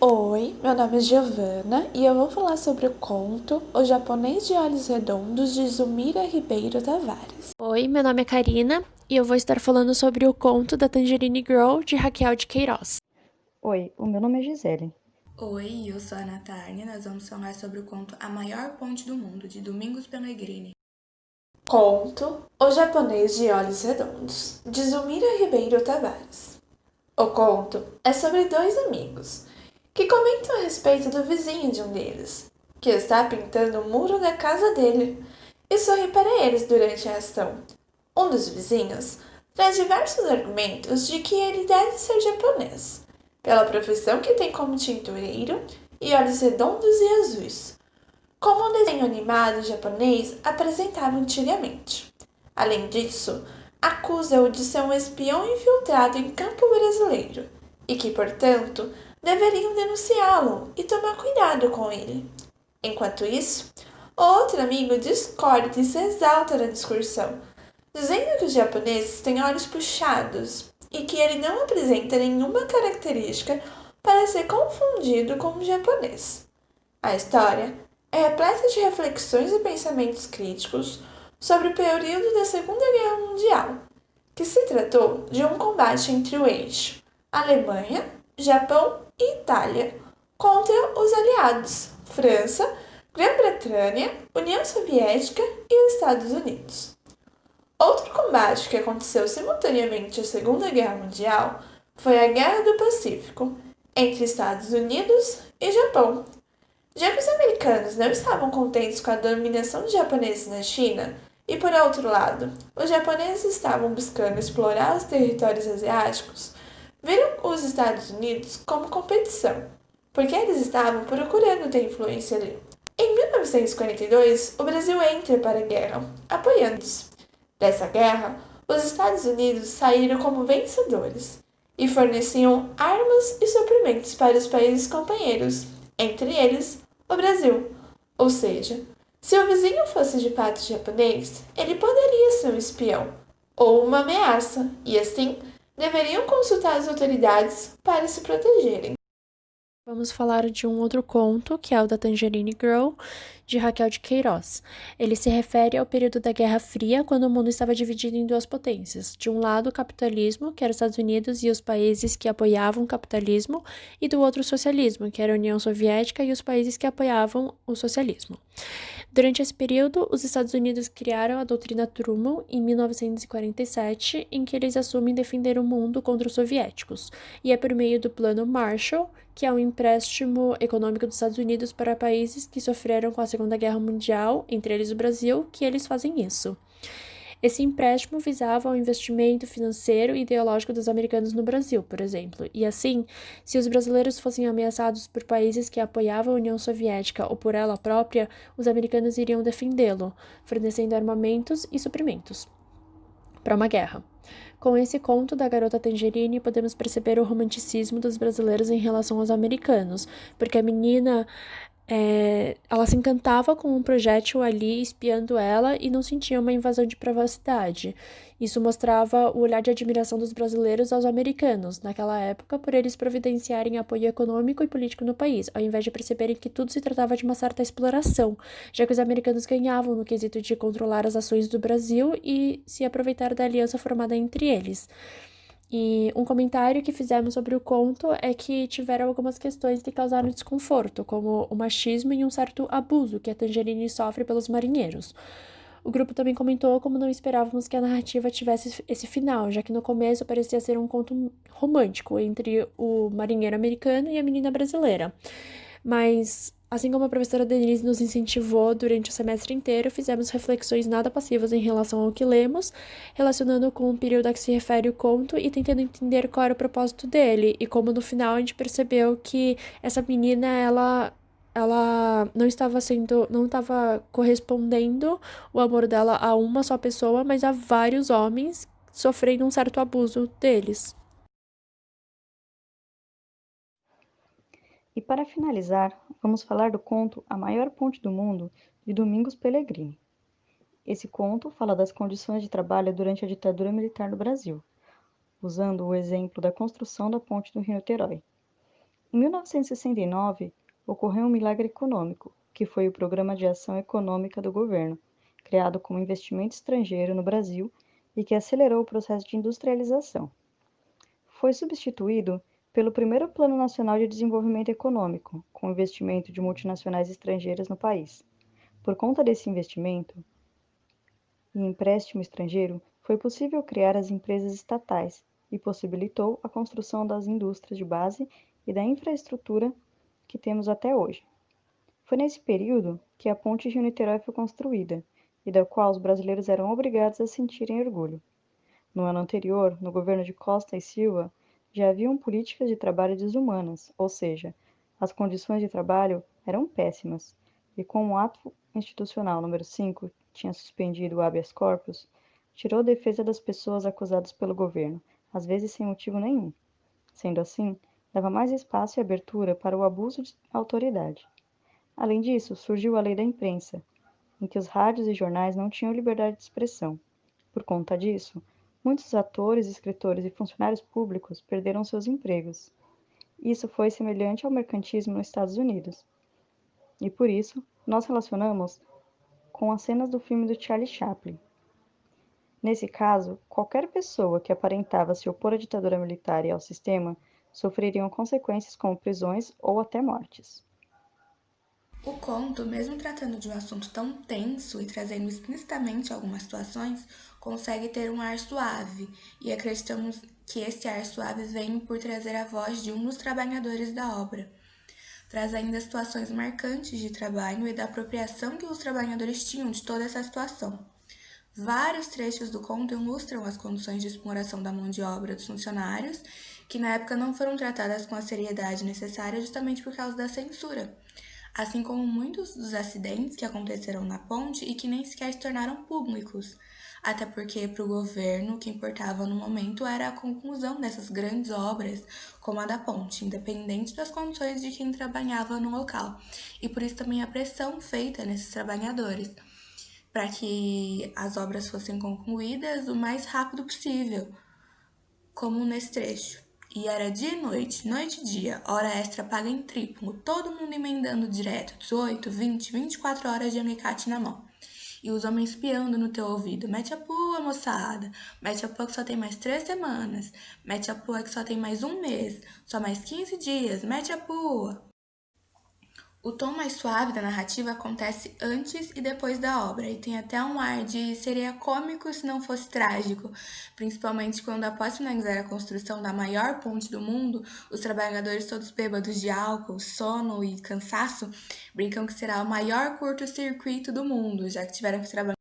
Oi, meu nome é Giovana e eu vou falar sobre o conto O Japonês de Olhos Redondos de Zumira Ribeiro Tavares. Oi, meu nome é Karina e eu vou estar falando sobre o conto da Tangerine Girl de Raquel de Queiroz. Oi, o meu nome é Gisele. Oi, eu sou a Natália. Nós vamos falar sobre o conto A Maior Ponte do Mundo, de Domingos Pellegrini. Conto O Japonês de Olhos Redondos, de Zumira Ribeiro Tavares. O conto é sobre dois amigos que comentam a respeito do vizinho de um deles, que está pintando o muro da casa dele e sorri para eles durante a ação. Um dos vizinhos traz diversos argumentos de que ele deve ser japonês, pela profissão que tem como tintureiro e olhos redondos e azuis, como o desenho animado japonês apresentava antigamente. Além disso, acusa-o de ser um espião infiltrado em campo brasileiro e que, portanto, deveriam denunciá-lo e tomar cuidado com ele. Enquanto isso, o outro amigo discorda e se exalta na discussão, dizendo que os japoneses têm olhos puxados e que ele não apresenta nenhuma característica para ser confundido com um japonês. A história é repleta de reflexões e pensamentos críticos sobre o período da Segunda Guerra Mundial, que se tratou de um combate entre o eixo Alemanha, Japão e Itália contra os aliados França, Grã-Bretanha, União Soviética e Estados Unidos. Outro combate que aconteceu simultaneamente à Segunda Guerra Mundial foi a Guerra do Pacífico, entre Estados Unidos e Japão. Já que os americanos não estavam contentes com a dominação dos japoneses na China, e por outro lado, os japoneses estavam buscando explorar os territórios asiáticos, viram os Estados Unidos como competição, porque eles estavam procurando ter influência ali. Em 1942, o Brasil entra para a guerra, apoiando-os. Dessa guerra, os Estados Unidos saíram como vencedores e forneciam armas e suprimentos para os países companheiros, entre eles o Brasil. Ou seja, se o vizinho fosse de fato japonês, ele poderia ser um espião ou uma ameaça, e assim deveriam consultar as autoridades para se protegerem. Vamos falar de um outro conto, que é o da Tangerine Girl, de Raquel de Queiroz. Ele se refere ao período da Guerra Fria, quando o mundo estava dividido em duas potências. De um lado, o capitalismo, que era os Estados Unidos e os países que apoiavam o capitalismo, e do outro, o socialismo, que era a União Soviética e os países que apoiavam o socialismo. Durante esse período, os Estados Unidos criaram a doutrina Truman em 1947, em que eles assumem defender o mundo contra os soviéticos, e é por meio do Plano Marshall, que é um empréstimo econômico dos Estados Unidos para países que sofreram com a Segunda Guerra Mundial, entre eles o Brasil, que eles fazem isso. Esse empréstimo visava o investimento financeiro e ideológico dos americanos no Brasil, por exemplo, e assim, se os brasileiros fossem ameaçados por países que apoiavam a União Soviética ou por ela própria, os americanos iriam defendê-lo, fornecendo armamentos e suprimentos para uma guerra. Com esse conto da garota Tangerine, podemos perceber o romanticismo dos brasileiros em relação aos americanos, porque a menina ela se encantava com um projétil ali espiando ela e não sentia uma invasão de privacidade. Isso mostrava o olhar de admiração dos brasileiros aos americanos, naquela época, por eles providenciarem apoio econômico e político no país, ao invés de perceberem que tudo se tratava de uma certa exploração, já que os americanos ganhavam no quesito de controlar as ações do Brasil e se aproveitar da aliança formada entre eles. E um comentário que fizemos sobre o conto é que tiveram algumas questões que causaram desconforto, como o machismo e um certo abuso que a Tangerine sofre pelos marinheiros. O grupo também comentou como não esperávamos que a narrativa tivesse esse final, já que no começo parecia ser um conto romântico entre o marinheiro americano e a menina brasileira. Mas, assim como a professora Denise nos incentivou durante o semestre inteiro, fizemos reflexões nada passivas em relação ao que lemos, relacionando com o período a que se refere o conto e tentando entender qual era o propósito dele, e como no final a gente percebeu que essa menina, ela não estava correspondendo o amor dela a uma só pessoa, mas a vários homens sofrendo um certo abuso deles. E para finalizar, vamos falar do conto A Maior Ponte do Mundo, de Domingos Pellegrini. Esse conto fala das condições de trabalho durante a ditadura militar no Brasil, usando o exemplo da construção da ponte do Rio Niterói. Em 1969, ocorreu um milagre econômico, que foi o Programa de Ação Econômica do governo, criado como investimento estrangeiro no Brasil e que acelerou o processo de industrialização. Foi substituído pelo primeiro Plano Nacional de Desenvolvimento Econômico, com investimento de multinacionais estrangeiras no país. Por conta desse investimento e empréstimo estrangeiro, foi possível criar as empresas estatais e possibilitou a construção das indústrias de base e da infraestrutura que temos até hoje. Foi nesse período que a Ponte Rio-Niterói foi construída e da qual os brasileiros eram obrigados a sentirem orgulho. No ano anterior, no governo de Costa e Silva, já haviam políticas de trabalho desumanas, ou seja, as condições de trabalho eram péssimas, e com o ato institucional número 5, que tinha suspendido o habeas corpus, tirou a defesa das pessoas acusadas pelo governo, às vezes sem motivo nenhum. Sendo assim, dava mais espaço e abertura para o abuso de autoridade. Além disso, surgiu a lei da imprensa, em que os rádios e jornais não tinham liberdade de expressão. Por conta disso, muitos atores, escritores e funcionários públicos perderam seus empregos. Isso foi semelhante ao mercantismo nos Estados Unidos. E por isso, nós relacionamos com as cenas do filme do Charlie Chaplin. Nesse caso, qualquer pessoa que aparentava se opor à ditadura militar e ao sistema sofreriam consequências como prisões ou até mortes. O conto, mesmo tratando de um assunto tão tenso e trazendo explicitamente algumas situações, consegue ter um ar suave, e acreditamos que esse ar suave vem por trazer a voz de um dos trabalhadores da obra. Traz ainda situações marcantes de trabalho e da apropriação que os trabalhadores tinham de toda essa situação. Vários trechos do conto ilustram as condições de exploração da mão de obra dos funcionários, que na época não foram tratadas com a seriedade necessária justamente por causa da censura, assim como muitos dos acidentes que aconteceram na ponte e que nem sequer se tornaram públicos, até porque para o governo o que importava no momento era a conclusão dessas grandes obras, como a da ponte, independente das condições de quem trabalhava no local, e por isso também a pressão feita nesses trabalhadores, para que as obras fossem concluídas o mais rápido possível, como nesse trecho. E era dia e noite, noite e dia, hora extra paga em triplo, todo mundo emendando direto, 18, 20, 24 horas de alicate na mão. E os homens piando no teu ouvido, mete a pua, moçada, mete a pua que só tem mais 3 semanas, mete a pua que só tem mais um mês, só mais 15 dias, mete a pua. O tom mais suave da narrativa acontece antes e depois da obra, e tem até um ar de seria cômico se não fosse trágico, principalmente quando, após finalizar a construção da maior ponte do mundo, os trabalhadores todos bêbados de álcool, sono e cansaço brincam que será o maior curto-circuito do mundo, já que tiveram que trabalhar